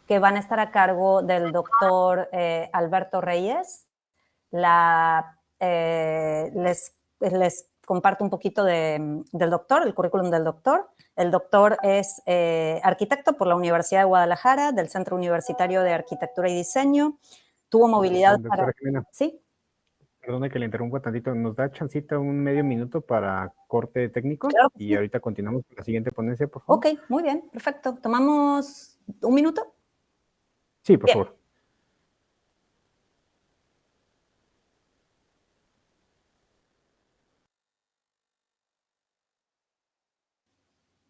que van a estar a cargo del doctor Alberto Reyes. Les comparto un poquito del doctor, el currículum del doctor. El doctor es arquitecto por la Universidad de Guadalajara, del Centro Universitario de Arquitectura y Diseño. Tuvo movilidad para... Jimena, ¿sí? Perdona que le interrumpa tantito. ¿Nos da chancita un medio minuto para corte técnico? Claro que y sí. Ahorita continuamos con la siguiente ponencia, por favor. Ok, muy bien, perfecto. ¿Tomamos un minuto? Sí, por favor.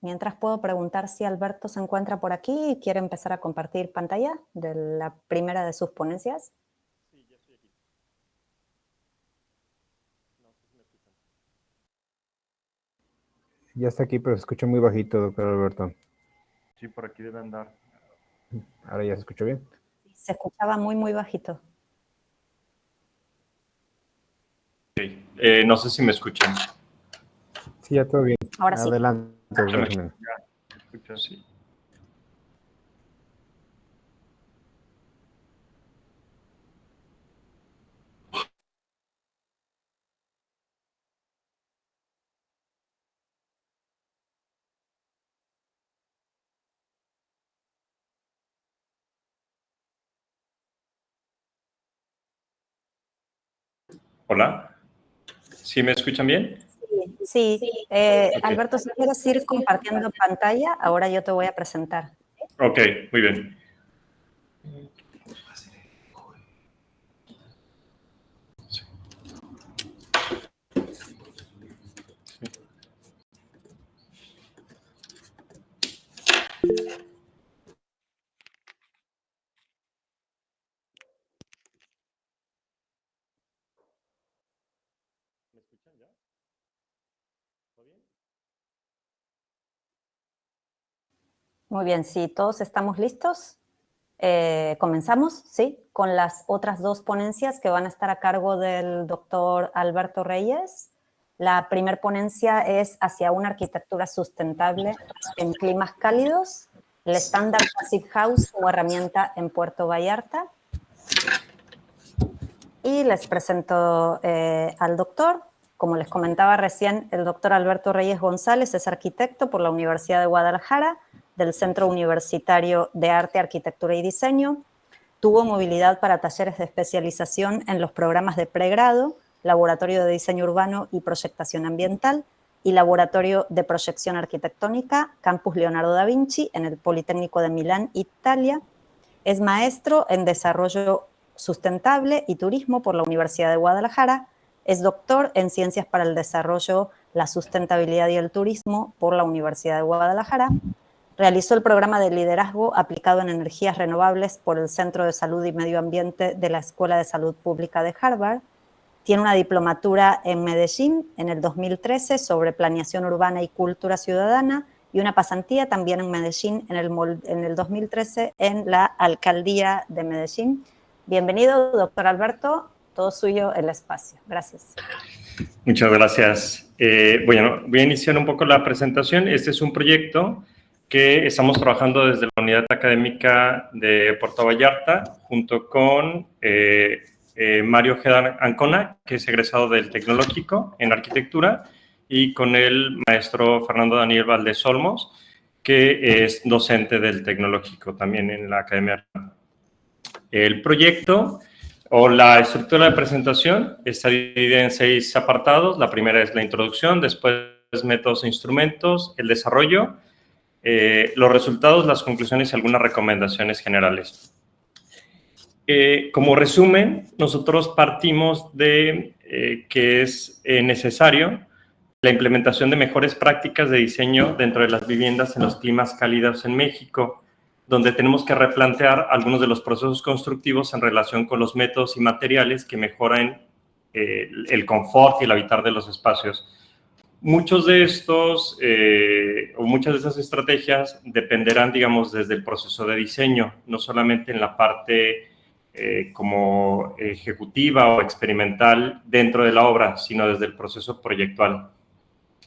Mientras puedo preguntar si Alberto se encuentra por aquí y quiere empezar a compartir pantalla de la primera de sus ponencias. Sí, ya estoy aquí. No sé si me escuchan. Ya está aquí, pero se escucha muy bajito, doctor Alberto. Sí, por aquí debe andar. ¿Ahora ya se escucha bien? Se escuchaba muy, muy bajito. Okay. No sé si me escuchan. Sí, ya todo bien. Ahora sí. Adelante, doctor Jimena. ¿Me escuchas? Sí. Hola. ¿Sí me escuchan bien? Sí. Okay. Alberto, si quieres ir compartiendo pantalla, ahora yo te voy a presentar. Ok, muy bien. ¿Me escuchan ya? ¿Todo bien? Muy bien, si todos estamos listos, comenzamos, ¿sí? Con las otras dos ponencias que van a estar a cargo del doctor Alberto Reyes. La primera ponencia es hacia una arquitectura sustentable en climas cálidos, el estándar Passive House como herramienta en Puerto Vallarta. Y les presento al doctor. Como les comentaba recién, el doctor Alberto Reyes González es arquitecto por la Universidad de Guadalajara, del Centro Universitario de Arte, Arquitectura y Diseño. Tuvo movilidad para talleres de especialización en los programas de pregrado, Laboratorio de Diseño Urbano y Proyectación Ambiental y Laboratorio de Proyección Arquitectónica, Campus Leonardo da Vinci, en el Politécnico de Milán, Italia. Es maestro en Desarrollo Sustentable y Turismo por la Universidad de Guadalajara. Es doctor en Ciencias para el Desarrollo, la Sustentabilidad y el Turismo por la Universidad de Guadalajara. Realizó el programa de liderazgo aplicado en energías renovables por el Centro de Salud y Medio Ambiente de la Escuela de Salud Pública de Harvard. Tiene una diplomatura en Medellín en el 2013 sobre planeación urbana y cultura ciudadana y una pasantía también en Medellín en el 2013 en la Alcaldía de Medellín. Bienvenido, doctor Alberto. Todo suyo el espacio. Gracias. Muchas gracias. Bueno, voy a iniciar un poco la presentación. Este es un proyecto que estamos trabajando desde la Unidad Académica de Puerto Vallarta junto con Mario Ojeda Ancona, que es egresado del Tecnológico en Arquitectura, y con el maestro Fernando Daniel Valdés Olmos, que es docente del Tecnológico también en la Academia. El proyecto o la estructura de presentación está dividida en 6 apartados. La primera es la introducción, después métodos e instrumentos, el desarrollo, los resultados, las conclusiones y algunas recomendaciones generales. Como resumen, nosotros partimos de que es necesario la implementación de mejores prácticas de diseño dentro de las viviendas en los climas cálidos en México, donde tenemos que replantear algunos de los procesos constructivos en relación con los métodos y materiales que mejoran el confort y el habitar de los espacios. Muchos de estos o muchas de esas estrategias dependerán, digamos, desde el proceso de diseño, no solamente en la parte como ejecutiva o experimental dentro de la obra, sino desde el proceso proyectual.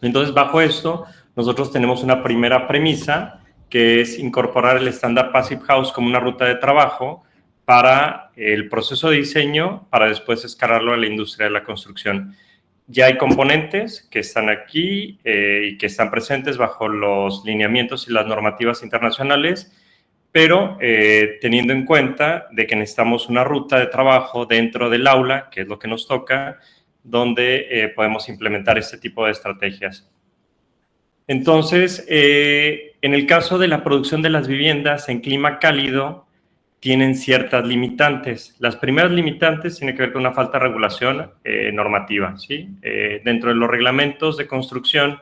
Entonces, bajo esto, nosotros tenemos una primera premisa que es incorporar el estándar Passive House como una ruta de trabajo para el proceso de diseño, para después escalarlo a la industria de la construcción. Ya hay componentes que están aquí y que están presentes bajo los lineamientos y las normativas internacionales, pero teniendo en cuenta de que necesitamos una ruta de trabajo dentro del aula, que es lo que nos toca, donde podemos implementar este tipo de estrategias. Entonces, en el caso de la producción de las viviendas en clima cálido, tienen ciertas limitantes. Las primeras limitantes tienen que ver con una falta de regulación normativa, ¿sí? Dentro de los reglamentos de construcción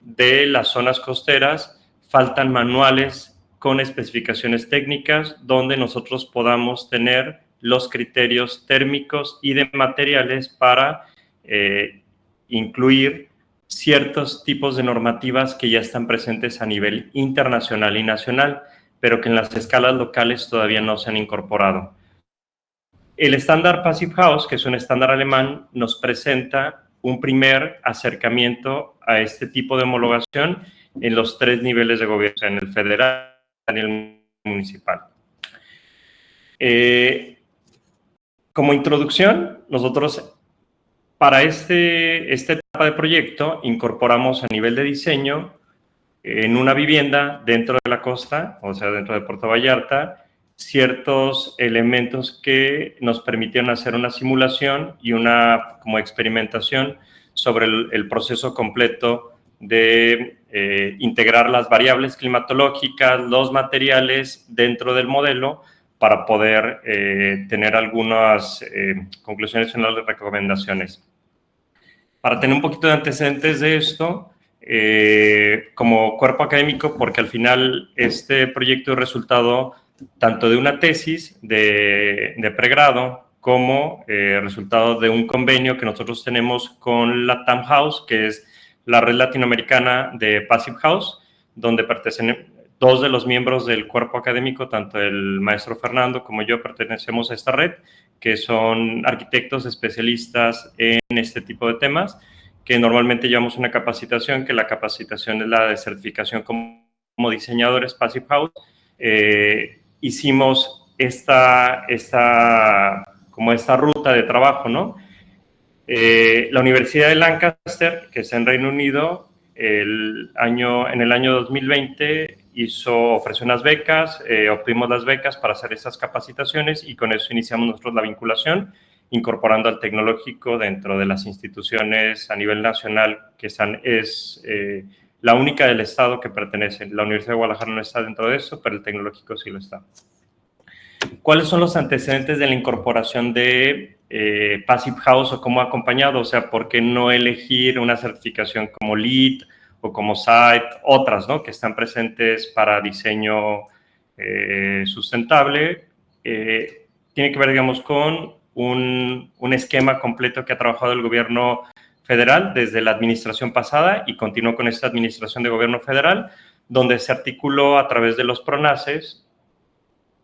de las zonas costeras, faltan manuales con especificaciones técnicas donde nosotros podamos tener los criterios térmicos y de materiales para incluir ciertos tipos de normativas que ya están presentes a nivel internacional y nacional, pero que en las escalas locales todavía no se han incorporado. El estándar Passive House, que es un estándar alemán, nos presenta un primer acercamiento a este tipo de homologación en los 3 niveles de gobierno, en el federal y el municipal. Como introducción, nosotros para esta etapa de proyecto incorporamos a nivel de diseño en una vivienda dentro de la costa, o sea, dentro de Puerto Vallarta, ciertos elementos que nos permitieron hacer una simulación y una como experimentación sobre el proceso completo de integrar las variables climatológicas, los materiales dentro del modelo para poder tener algunas conclusiones finales de recomendaciones. Para tener un poquito de antecedentes de esto, como cuerpo académico, porque al final este proyecto es resultado tanto de una tesis de pregrado como resultado de un convenio que nosotros tenemos con la TAM House, que es la red latinoamericana de Passive House, donde pertenecen 2 de los miembros del cuerpo académico, tanto el maestro Fernando como yo pertenecemos a esta red, que son arquitectos especialistas en este tipo de temas, que normalmente llevamos una capacitación, que la capacitación es la de certificación como diseñadores Passive House. Hicimos esta ruta de trabajo, ¿no? La Universidad de Lancaster, que está en Reino Unido, en el año 2020 ofreció unas becas, obtuvimos las becas para hacer estas capacitaciones y con eso iniciamos nosotros la vinculación, incorporando al tecnológico dentro de las instituciones a nivel nacional, que es la única del estado que pertenece. La Universidad de Guadalajara no está dentro de eso, pero el tecnológico sí lo está. ¿Cuáles son los antecedentes de la incorporación de Passive House o cómo ha acompañado? O sea, ¿por qué no elegir una certificación como LEED o como SITE, otras, ¿no?, que están presentes para diseño sustentable? Tiene que ver, digamos, con un esquema completo que ha trabajado el gobierno federal desde la administración pasada y continuó con esta administración de gobierno federal, donde se articuló a través de los PRONACES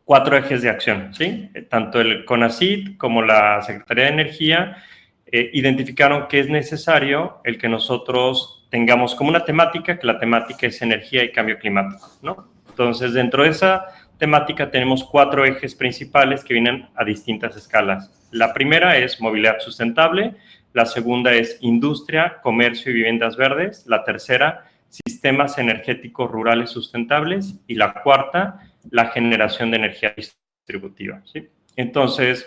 4 ejes de acción, ¿sí? Tanto el CONACYT como la Secretaría de Energía identificaron que es necesario el que nosotros tengamos como una temática, que la temática es energía y cambio climático, ¿no? Entonces, dentro de esa temática tenemos 4 ejes principales que vienen a distintas escalas. La primera es movilidad sustentable, la segunda es industria, comercio y viviendas verdes, la tercera, sistemas energéticos rurales sustentables y la cuarta, la generación de energía distributiva, ¿sí? Entonces,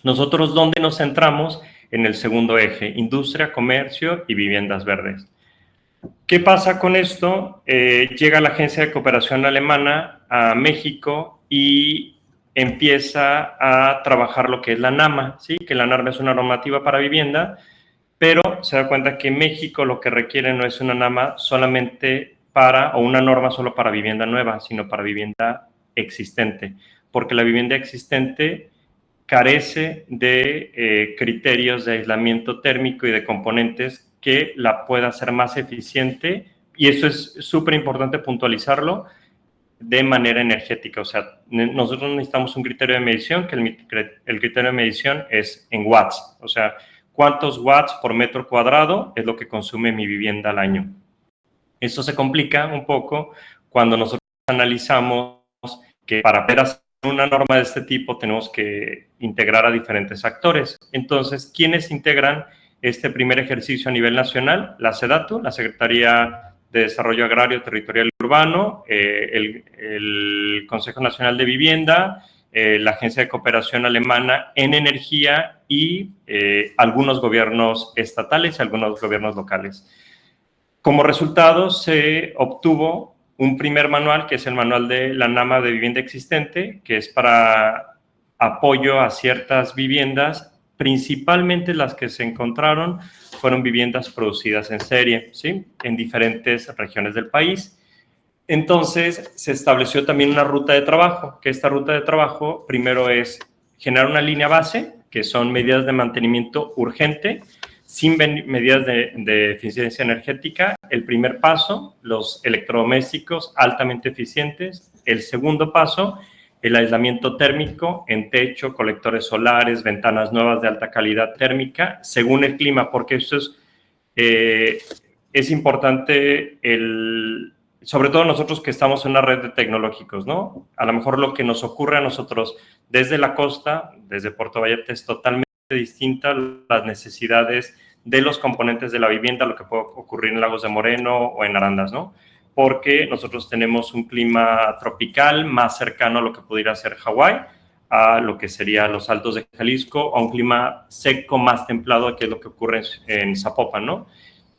nosotros, ¿dónde nos centramos? En el segundo eje, industria, comercio y viviendas verdes. ¿Qué pasa con esto? Llega la Agencia de Cooperación Alemana a México y empieza a trabajar lo que es la NAMA, ¿sí? Que la NAMA es una normativa para vivienda, pero se da cuenta que México lo que requiere no es una NAMA solamente o una norma solo para vivienda nueva, sino para vivienda existente, porque la vivienda existente carece de criterios de aislamiento térmico y de componentes que la pueda hacer más eficiente, y eso es súper importante puntualizarlo, de manera energética. O sea, nosotros necesitamos un criterio de medición, que el criterio de medición es en watts, o sea, cuántos watts por metro cuadrado es lo que consume mi vivienda al año. Esto se complica un poco cuando nosotros analizamos que para poder hacer una norma de este tipo tenemos que integrar a diferentes actores. Entonces, ¿quiénes integran este primer ejercicio a nivel nacional? La SEDATU, la Secretaría de Desarrollo Agrario, Territorial y Urbano, el Consejo Nacional de Vivienda, la Agencia de Cooperación Alemana en Energía y algunos gobiernos estatales y algunos gobiernos locales. Como resultado, se obtuvo un primer manual, que es el manual de la NAMA de vivienda existente, que es para apoyo a ciertas viviendas. Principalmente las que se encontraron fueron viviendas producidas en serie, ¿sí? En diferentes regiones del país. Entonces, se estableció también una ruta de trabajo, que esta ruta de trabajo primero es generar una línea base, que son medidas de mantenimiento urgente, sin medidas de eficiencia energética. El primer paso, los electrodomésticos altamente eficientes. El segundo paso, el aislamiento térmico en techo, colectores solares, ventanas nuevas de alta calidad térmica, según el clima, porque esto es importante, sobre todo nosotros que estamos en una red de tecnológicos, ¿no? A lo mejor lo que nos ocurre a nosotros desde la costa, desde Puerto Vallarta, es totalmente distinta las necesidades de los componentes de la vivienda, lo que puede ocurrir en Lagos de Moreno o en Arandas, ¿no? Porque nosotros tenemos un clima tropical más cercano a lo que pudiera ser Hawái, a lo que sería los Altos de Jalisco, a un clima seco más templado, que es lo que ocurre en Zapopan, ¿no?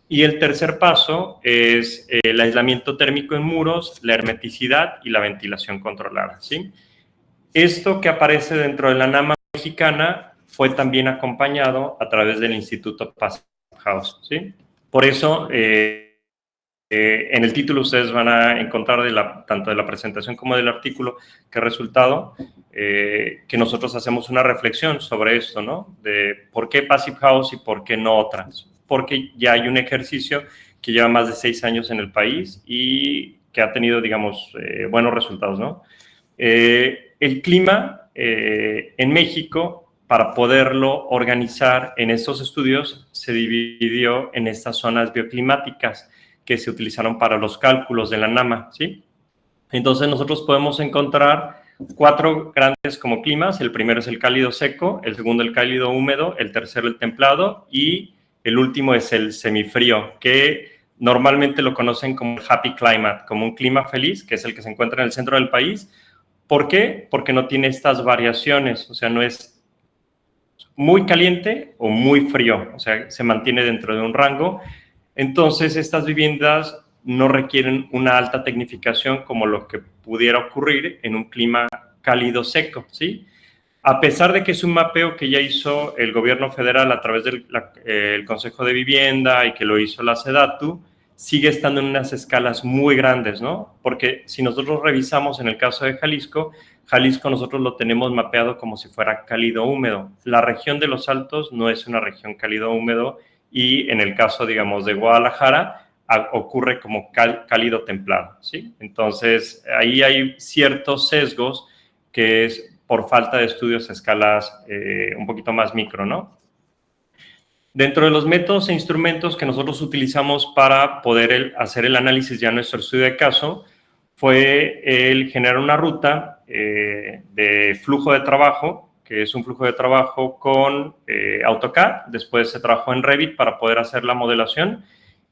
Y el tercer paso es el aislamiento térmico en muros, la hermeticidad y la ventilación controlada, ¿sí? Esto que aparece dentro de la NAMA mexicana fue también acompañado a través del Instituto Passive House, ¿sí? Por eso, en el título ustedes van a encontrar tanto de la presentación como del artículo que resultado que nosotros hacemos una reflexión sobre esto, ¿no? De por qué Passive House y por qué no otras. Porque ya hay un ejercicio que lleva más de 6 años en el país y que ha tenido, digamos, buenos resultados, ¿no? El clima en México, para poderlo organizar en estos estudios, se dividió en estas zonas bioclimáticas que se utilizaron para los cálculos de la NAMA, ¿sí? Entonces nosotros podemos encontrar 4 grandes como climas. El primero es el cálido seco, el segundo el cálido húmedo, el tercero el templado y el último es el semifrío, que normalmente lo conocen como happy climate, como un clima feliz, que es el que se encuentra en el centro del país. ¿Por qué? Porque no tiene estas variaciones, o sea, no es muy caliente o muy frío, o sea, se mantiene dentro de un rango. Entonces, estas viviendas no requieren una alta tecnificación como lo que pudiera ocurrir en un clima cálido seco, ¿sí? A pesar de que es un mapeo que ya hizo el gobierno federal a través del Consejo de Vivienda y que lo hizo la SEDATU, sigue estando en unas escalas muy grandes, ¿no? Porque si nosotros revisamos en el caso de Jalisco nosotros lo tenemos mapeado como si fuera cálido húmedo. La región de los Altos no es una región cálido húmedo y en el caso, digamos, de Guadalajara ocurre como cálido templado, ¿sí? Entonces, ahí hay ciertos sesgos que es por falta de estudios a escalas un poquito más micro, ¿no? Dentro de los métodos e instrumentos que nosotros utilizamos para poder hacer el análisis ya en nuestro estudio de caso fue el generar una ruta de flujo de trabajo, que es un flujo de trabajo con AutoCAD. Después se trabajó en Revit para poder hacer la modelación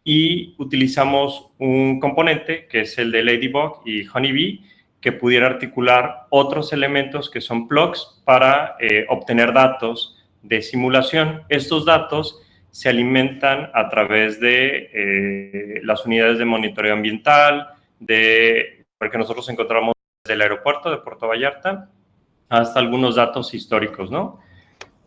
y utilizamos un componente que es el de Ladybug y Honeybee, que pudiera articular otros elementos que son plugs para obtener datos de simulación. Estos datos se alimentan a través de las unidades de monitoreo ambiental, porque nosotros encontramos desde el aeropuerto de Puerto Vallarta hasta algunos datos históricos, ¿no?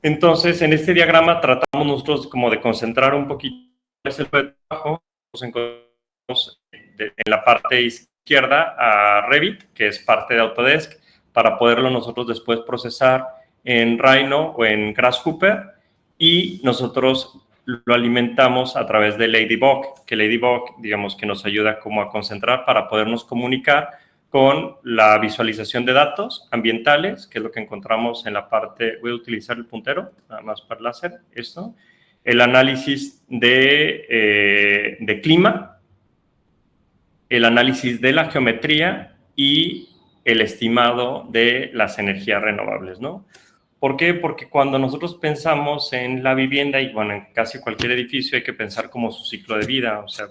Entonces, en este diagrama tratamos nosotros como de concentrar un poquito el trabajo. Nos encontramos en la parte izquierda a Revit, que es parte de Autodesk, para poderlo nosotros después procesar en Rhino o en Grasshopper, y nosotros lo alimentamos a través de Ladybug, que Ladybug, digamos, que nos ayuda como a concentrar para podernos comunicar con la visualización de datos ambientales, que es lo que encontramos en la parte, voy a utilizar el puntero, nada más para láser, esto, el análisis de clima, el análisis de la geometría y el estimado de las energías renovables, ¿no? ¿Por qué? Porque cuando nosotros pensamos en la vivienda, y bueno, en casi cualquier edificio hay que pensar como su ciclo de vida. O sea,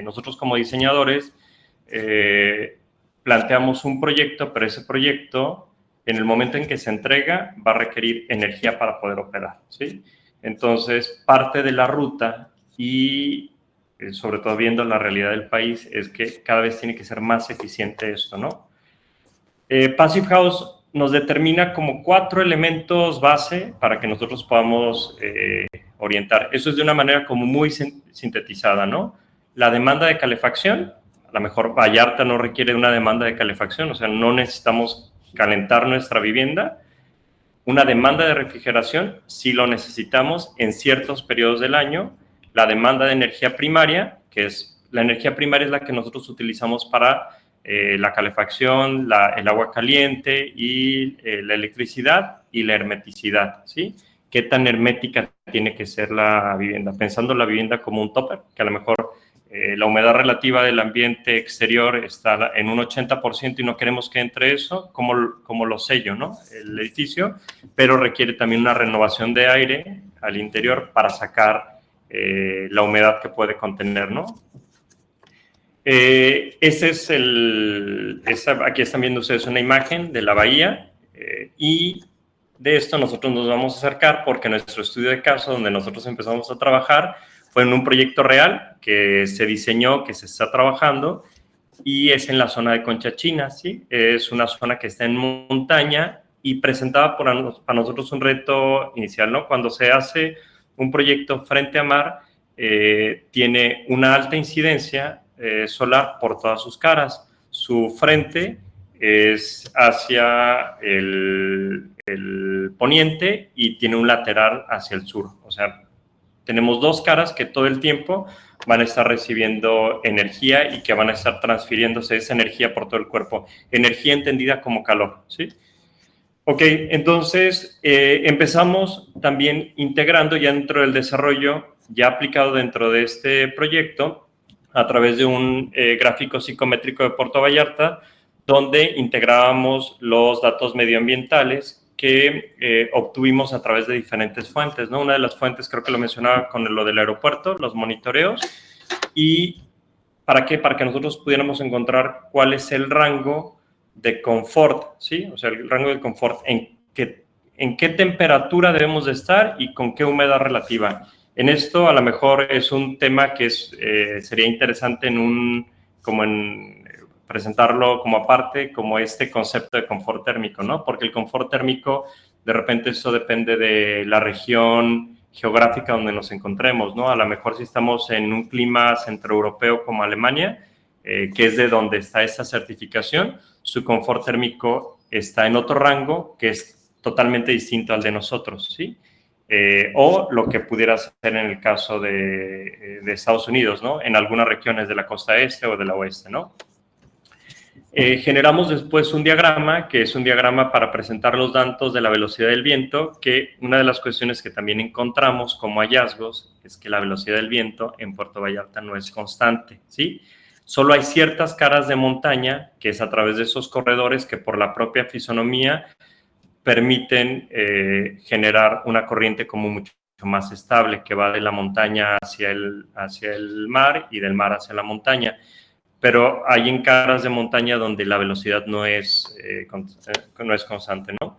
nosotros como diseñadores planteamos un proyecto, pero ese proyecto, en el momento en que se entrega, va a requerir energía para poder operar, ¿sí? Entonces, parte de la ruta y sobre todo viendo la realidad del país, es que cada vez tiene que ser más eficiente esto, ¿no? Passive House nos determina como 4 elementos base para que nosotros podamos orientar. Eso es de una manera como muy sintetizada, ¿no? La demanda de calefacción, a lo mejor Vallarta no requiere una demanda de calefacción, o sea, no necesitamos calentar nuestra vivienda. Una demanda de refrigeración, sí lo necesitamos en ciertos periodos del año. La demanda de energía primaria, que es la energía primaria es la que nosotros utilizamos para la calefacción, el agua caliente y la electricidad y la hermeticidad, ¿sí? ¿Qué tan hermética tiene que ser la vivienda? Pensando la vivienda como un topper, que a lo mejor la humedad relativa del ambiente exterior está en un 80% y no queremos que entre eso, como lo sello, ¿no? El edificio, pero requiere también una renovación de aire al interior para sacar la humedad que puede contener, ¿no? Ese es aquí están viendo ustedes una imagen de la bahía y de esto nosotros nos vamos a acercar porque nuestro estudio de caso donde nosotros empezamos a trabajar fue en un proyecto real que se diseñó, que se está trabajando y es en la zona de Concha China, ¿sí? Es una zona que está en montaña y presentaba para nosotros un reto inicial, ¿no? Cuando se hace un proyecto frente a mar, tiene una alta incidencia solar por todas sus caras. Su frente es hacia el poniente y tiene un lateral hacia el sur. O sea, tenemos 2 caras que todo el tiempo van a estar recibiendo energía y que van a estar transfiriéndose esa energía por todo el cuerpo. Energía entendida como calor, ¿sí? Ok, entonces empezamos también integrando ya dentro del desarrollo, ya aplicado dentro de este proyecto, a través de un gráfico psicométrico de Puerto Vallarta, donde integrábamos los datos medioambientales que obtuvimos a través de diferentes fuentes, ¿no? Una de las fuentes, creo que lo mencionaba con lo del aeropuerto, los monitoreos, y ¿para qué? Para que nosotros pudiéramos encontrar cuál es el rango de confort, ¿sí? O sea, el rango de confort, en qué temperatura debemos de estar y con qué humedad relativa. En esto, a lo mejor es un tema que sería interesante presentarlo como aparte, como este concepto de confort térmico, ¿no? Porque el confort térmico, de repente, eso depende de la región geográfica donde nos encontremos, ¿no? A lo mejor si estamos en un clima centroeuropeo como Alemania, que es de donde está esta certificación, su confort térmico está en otro rango que es totalmente distinto al de nosotros, ¿sí? O lo que pudiera ser en el caso de Estados Unidos, ¿no? En algunas regiones de la costa este o de la oeste, ¿no? Generamos después un diagrama, que es un diagrama para presentar los datos de la velocidad del viento, que una de las cuestiones que también encontramos como hallazgos es que la velocidad del viento en Puerto Vallarta no es constante, ¿sí? Solo hay ciertas caras de montaña, que es a través de esos corredores que por la propia fisonomía permiten generar una corriente como mucho más estable, que va de la montaña hacia el mar y del mar hacia la montaña. Pero hay en caras de montaña donde la velocidad no es constante, ¿no?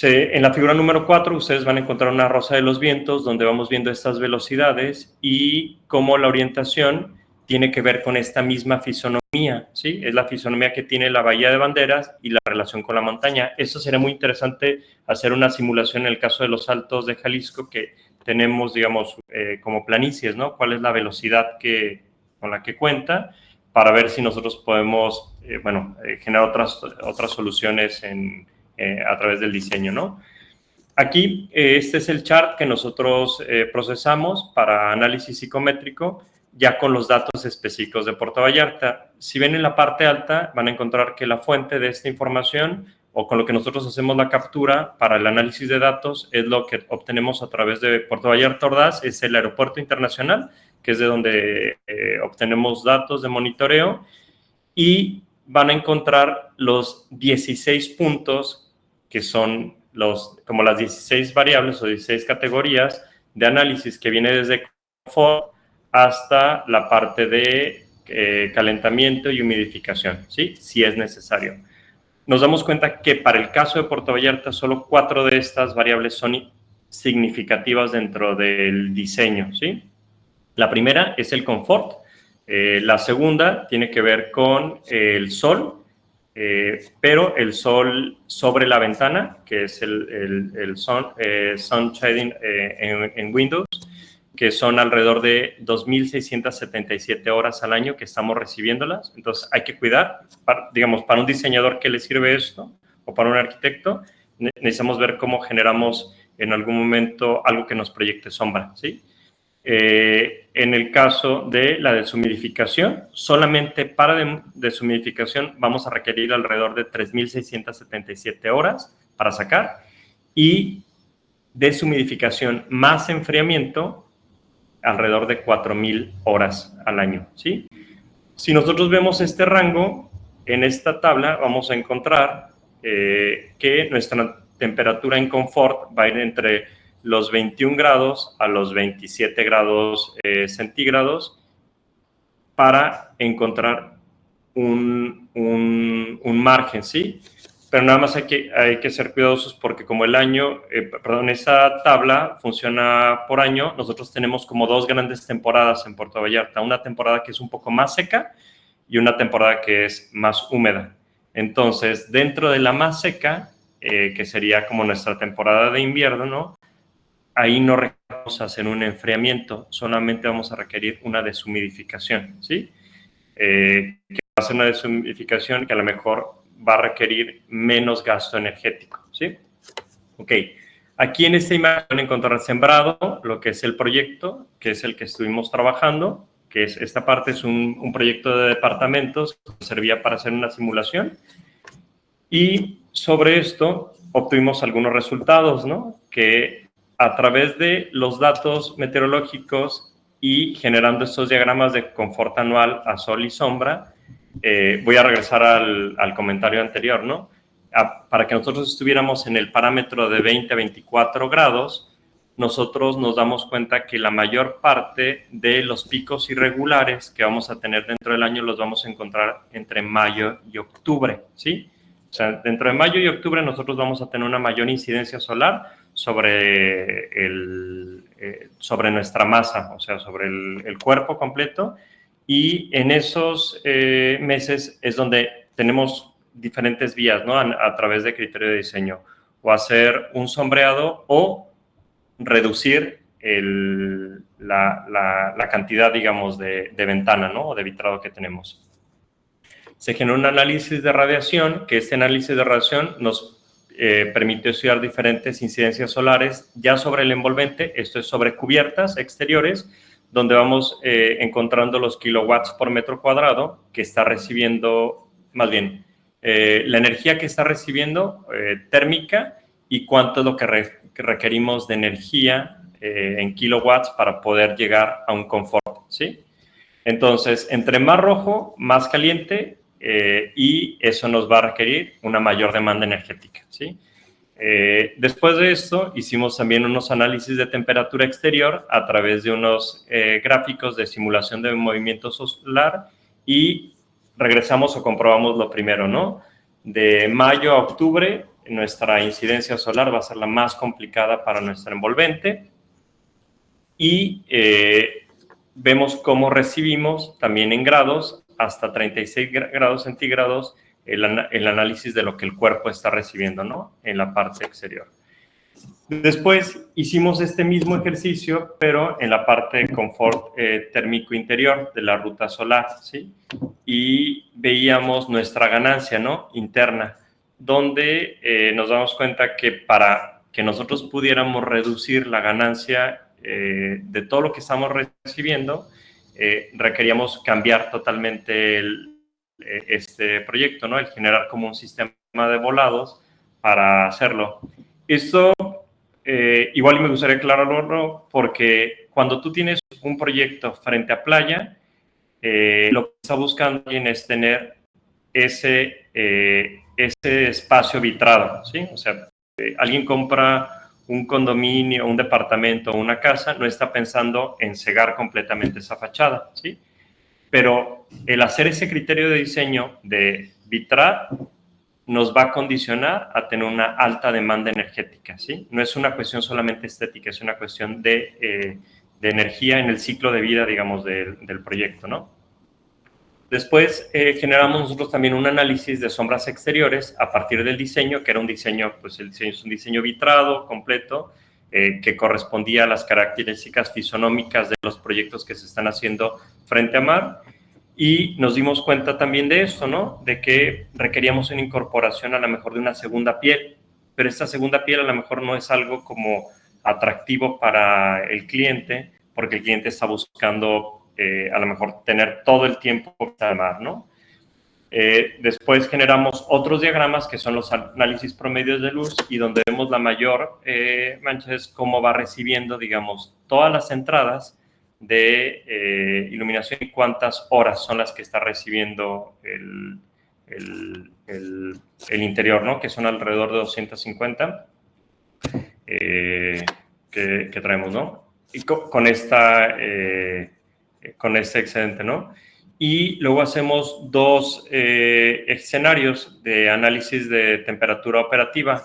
En la figura número 4 ustedes van a encontrar una rosa de los vientos donde vamos viendo estas velocidades y cómo la orientación tiene que ver con esta misma fisonomía, ¿sí? Es la fisonomía que tiene la Bahía de Banderas y la relación con la montaña. Eso sería muy interesante hacer una simulación en el caso de los Altos de Jalisco que tenemos, digamos, como planicies, ¿no? ¿Cuál es la velocidad con la que cuenta, para ver si nosotros podemos, generar otras soluciones a través del diseño, ¿no? Aquí, este es el chart que nosotros procesamos para análisis psicométrico, ya con los datos específicos de Puerto Vallarta. Si ven en la parte alta, van a encontrar que la fuente de esta información, o con lo que nosotros hacemos la captura para el análisis de datos, es lo que obtenemos a través de Puerto Vallarta Ordaz, es el aeropuerto internacional, que es de donde obtenemos datos de monitoreo, y van a encontrar los 16 puntos que son como las 16 variables o 16 categorías de análisis que viene desde confort hasta la parte de calentamiento y humidificación, ¿sí? Si es necesario. Nos damos cuenta que para el caso de Puerto Vallarta solo 4 de estas variables son significativas dentro del diseño, ¿sí? La primera es el confort. La segunda tiene que ver con el sol, pero el sol sobre la ventana, que es el sun shading en Windows, que son alrededor de 2.677 horas al año que estamos recibiéndolas. Entonces hay que cuidar, digamos, para un diseñador que le sirve esto, o para un arquitecto, necesitamos ver cómo generamos en algún momento algo que nos proyecte sombra, ¿sí? En el caso de la deshumidificación, solamente para deshumidificación vamos a requerir alrededor de 3.677 horas para sacar, y deshumidificación más enfriamiento alrededor de 4.000 horas al año, ¿sí? Si nosotros vemos este rango, en esta tabla vamos a encontrar que nuestra temperatura en confort va a ir entre los 21 grados a los 27 grados centígrados para encontrar un margen, ¿sí? Pero nada más hay que ser cuidadosos porque como esa tabla funciona por año, nosotros tenemos como 2 grandes temporadas en Puerto Vallarta. Una temporada que es un poco más seca y una temporada que es más húmeda. Entonces, dentro de la más seca, que sería como nuestra temporada de invierno, ¿no? Ahí no requerimos hacer un enfriamiento, solamente vamos a requerir una deshumidificación, ¿sí? Que va a ser una deshumidificación que a lo mejor va a requerir menos gasto energético, ¿sí? Ok, aquí en esta imagen van a encontrar sembrado, lo que es el proyecto, que es el que estuvimos trabajando, que es esta parte es un proyecto de departamentos que servía para hacer una simulación, y sobre esto obtuvimos algunos resultados, ¿no? Que a través de los datos meteorológicos y generando estos diagramas de confort anual a sol y sombra, voy a regresar al comentario anterior, ¿no? Para que nosotros estuviéramos en el parámetro de 20 a 24 grados, nosotros nos damos cuenta que la mayor parte de los picos irregulares que vamos a tener dentro del año los vamos a encontrar entre mayo y octubre, ¿sí? O sea, dentro de mayo y octubre nosotros vamos a tener una mayor incidencia solar sobre nuestra masa, o sea, sobre el cuerpo completo, y en esos meses es donde tenemos diferentes vías, ¿no? A través de criterio de diseño, o hacer un sombreado o reducir la cantidad, digamos, de ventana, ¿no? O de vitrado que tenemos. Se generó un análisis de radiación, que este análisis de radiación nos permitió estudiar diferentes incidencias solares ya sobre el envolvente, esto es sobre cubiertas exteriores, donde vamos encontrando los kilowatts por metro cuadrado que está recibiendo, más bien, la energía que está recibiendo térmica y cuánto es lo que requerimos de energía en kilowatts para poder llegar a un confort, ¿sí? Entonces, entre más rojo, más caliente, y eso nos va a requerir una mayor demanda energética, ¿sí? Después de esto, hicimos también unos análisis de temperatura exterior a través de unos gráficos de simulación de movimiento solar y regresamos o comprobamos lo primero, ¿no? De mayo a octubre, nuestra incidencia solar va a ser la más complicada para nuestro envolvente y vemos cómo recibimos también en grados hasta 36 grados centígrados el análisis de lo que el cuerpo está recibiendo, ¿no? En la parte exterior. Después hicimos este mismo ejercicio, pero en la parte de confort térmico interior de la ruta solar, ¿sí? Y veíamos nuestra ganancia, ¿no? Interna, donde nos damos cuenta que para que nosotros pudiéramos reducir la ganancia de todo lo que estamos recibiendo, requeríamos cambiar totalmente este proyecto, ¿no? El generar como un sistema de volados para hacerlo. Esto igual me gustaría aclararlo porque cuando tú tienes un proyecto frente a playa, lo que está buscando es tener ese espacio vitrado, ¿sí? O sea, alguien compra un condominio, un departamento o una casa, no está pensando en cegar completamente esa fachada, ¿sí? Pero el hacer ese criterio de diseño de vitrar nos va a condicionar a tener una alta demanda energética, ¿sí? No es una cuestión solamente estética, es una cuestión de energía en el ciclo de vida, digamos, del proyecto, ¿no? Después generamos nosotros también un análisis de sombras exteriores a partir del diseño, que era un diseño, pues el diseño es un diseño vitrado, completo, que correspondía a las características fisonómicas de los proyectos que se están haciendo frente a mar. Y nos dimos cuenta también de esto, ¿no? De que requeríamos una incorporación a lo mejor de una segunda piel, pero esta segunda piel a lo mejor no es algo como atractivo para el cliente, porque el cliente está buscando a lo mejor tener todo el tiempo al mar, ¿no? Después generamos otros diagramas que son los análisis promedios de luz y donde vemos la mayor mancha es cómo va recibiendo, digamos, todas las entradas de iluminación y cuántas horas son las que está recibiendo el interior, ¿no? Que son alrededor de 250 que traemos, ¿no? Y con este excedente, ¿no? Y luego hacemos dos escenarios de análisis de temperatura operativa,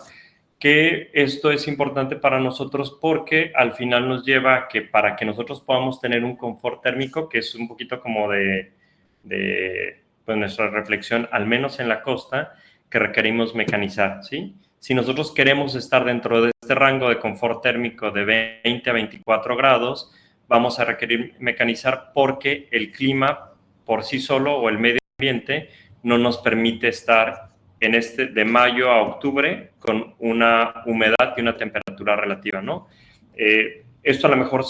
que esto es importante para nosotros porque al final nos lleva a que para que nosotros podamos tener un confort térmico, que es un poquito como pues nuestra reflexión, al menos en la costa, que requerimos mecanizar, ¿sí? Si nosotros queremos estar dentro de este rango de confort térmico de 20 a 24 grados, vamos a requerir mecanizar porque el clima por sí solo o el medio ambiente no nos permite estar de mayo a octubre con una humedad y una temperatura relativa, ¿no? Esto a lo mejor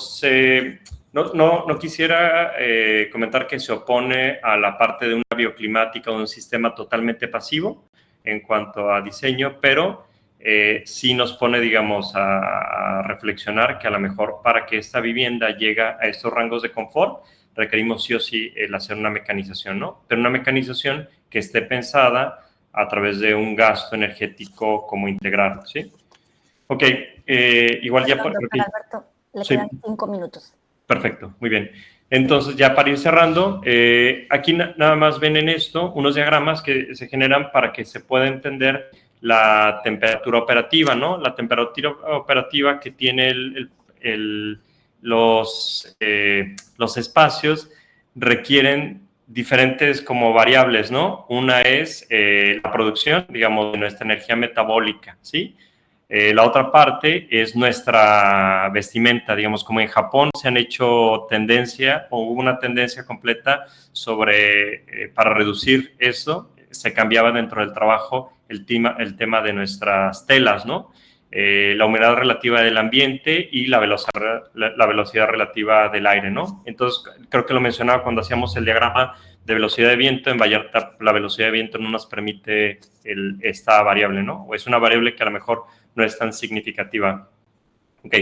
no quisiera comentar que se opone a la parte de una bioclimática o de un sistema totalmente pasivo en cuanto a diseño, pero sí nos pone, digamos, a reflexionar que a lo mejor para que esta vivienda llegue a estos rangos de confort, requerimos sí o sí el hacer una mecanización, ¿no? Pero una mecanización que esté pensada a través de un gasto energético como integral, ¿sí? Ok, igual ya... Doctor Alberto, le quedan 5 minutos. Perfecto, muy bien. Entonces, ya para ir cerrando, aquí nada más ven en esto unos diagramas que se generan para que se pueda entender la temperatura operativa, ¿no? La temperatura operativa que tiene los espacios requieren diferentes como variables, ¿no? Una es la producción, digamos, de nuestra energía metabólica, ¿sí? La otra parte es nuestra vestimenta, digamos, como en Japón se han hecho tendencia, o hubo una tendencia completa para reducir eso, se cambiaba dentro del trabajo el tema de nuestras telas, ¿no? La humedad relativa del ambiente y la velocidad relativa del aire, ¿no? Entonces, creo que lo mencionaba cuando hacíamos el diagrama de velocidad de viento. En Vallarta, la velocidad de viento no nos permite esta variable, ¿no? O es una variable que a lo mejor no es tan significativa. Ok,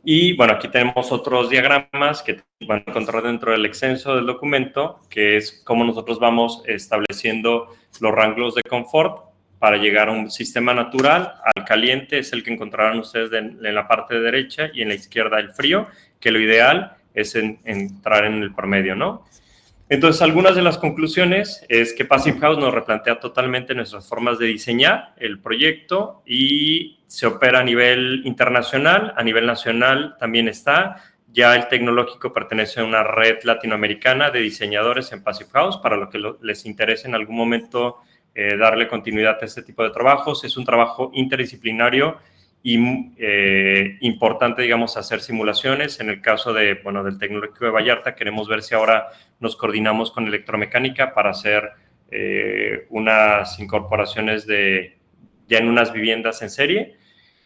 y bueno, aquí tenemos otros diagramas que van a encontrar dentro del extenso del documento, que es cómo nosotros vamos estableciendo los rangos de confort para llegar a un sistema natural. Al caliente es el que encontrarán ustedes en la parte derecha y en la izquierda el frío, que lo ideal es entrar en el promedio, ¿no? Entonces, algunas de las conclusiones es que Passive House nos replantea totalmente nuestras formas de diseñar el proyecto y se opera a nivel internacional, a nivel nacional también está. Ya el tecnológico pertenece a una red latinoamericana de diseñadores en Passive House, para lo que les interese en algún momento darle continuidad a este tipo de trabajos. Es un trabajo interdisciplinario y importante, digamos, hacer simulaciones. En el caso del Tecnológico de Vallarta, queremos ver si ahora nos coordinamos con electromecánica para hacer unas incorporaciones ya en unas viviendas en serie.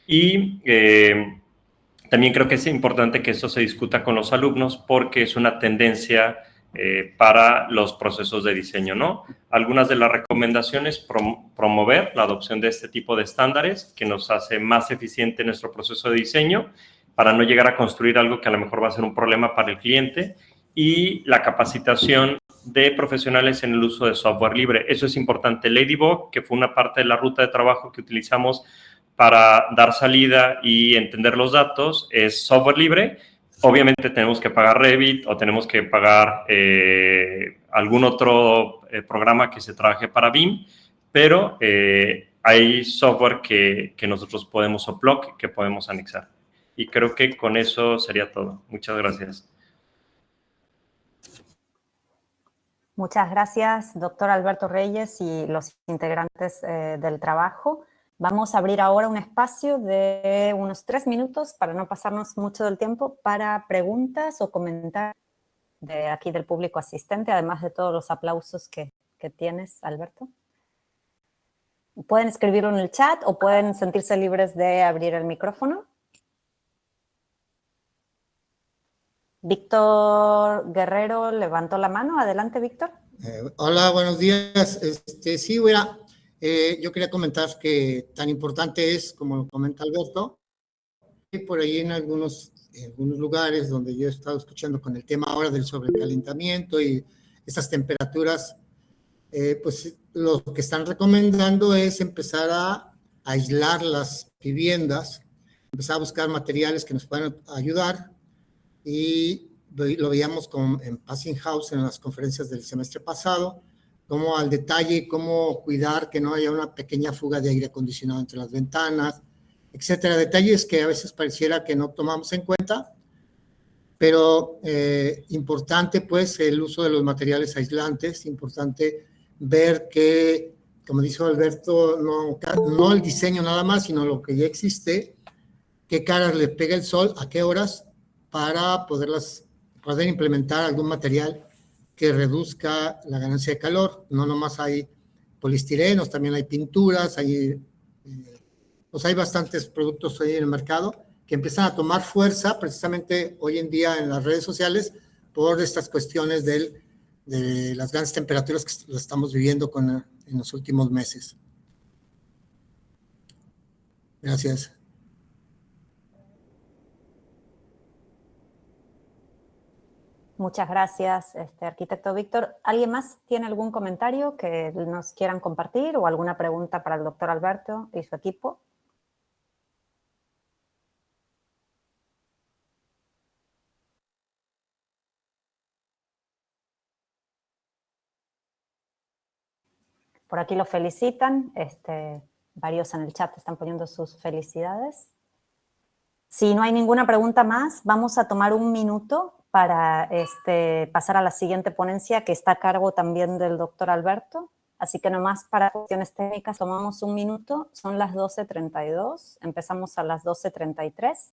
Y también creo que es importante que esto se discuta con los alumnos porque es una tendencia para los procesos de diseño, ¿no? Algunas de las recomendaciones: promover la adopción de este tipo de estándares que nos hace más eficiente nuestro proceso de diseño para no llegar a construir algo que a lo mejor va a ser un problema para el cliente, y la capacitación de profesionales en el uso de software libre. Eso es importante. Ladybug, que fue una parte de la ruta de trabajo que utilizamos para dar salida y entender los datos, es software libre. Obviamente tenemos que pagar Revit o tenemos que pagar algún otro programa que se trabaje para BIM, pero hay software que nosotros podemos upload, que podemos anexar. Y creo que con eso sería todo. Muchas gracias. Muchas gracias, doctor Alberto Reyes y los integrantes del trabajo. Vamos a abrir ahora un espacio de unos 3 minutos para no pasarnos mucho del tiempo para preguntas o comentarios de aquí del público asistente, además de todos los aplausos que tienes, Alberto. Pueden escribirlo en el chat o pueden sentirse libres de abrir el micrófono. Víctor Guerrero levantó la mano. Adelante, Víctor. Hola, buenos días. Sí, bueno, yo quería comentar que tan importante es, como lo comenta Alberto, y por ahí en algunos lugares donde yo he estado escuchando con el tema ahora del sobrecalentamiento y estas temperaturas, pues lo que están recomendando es empezar a aislar las viviendas, empezar a buscar materiales que nos puedan ayudar, y lo veíamos en Passing House en las conferencias del semestre pasado, como al detalle, cómo cuidar que no haya una pequeña fuga de aire acondicionado entre las ventanas, etcétera. Detalles que a veces pareciera que no tomamos en cuenta, pero importante pues el uso de los materiales aislantes, importante ver que, como dijo Alberto, no el diseño nada más, sino lo que ya existe, qué caras le pega el sol, a qué horas, para poder implementar algún material que reduzca la ganancia de calor. No nomás hay poliestirenos, también hay pinturas, pues hay bastantes productos hoy en el mercado que empiezan a tomar fuerza precisamente hoy en día en las redes sociales por estas cuestiones de las grandes temperaturas que lo estamos viviendo en los últimos meses. Gracias. Muchas gracias, arquitecto Víctor. ¿Alguien más tiene algún comentario que nos quieran compartir o alguna pregunta para el doctor Alberto y su equipo? Por aquí lo felicitan, varios en el chat están poniendo sus felicidades. Si no hay ninguna pregunta más, vamos a tomar un minuto para pasar a la siguiente ponencia que está a cargo también del doctor Alberto. Así que nomás para cuestiones técnicas tomamos un minuto, son las 12:32, empezamos a las 12:33.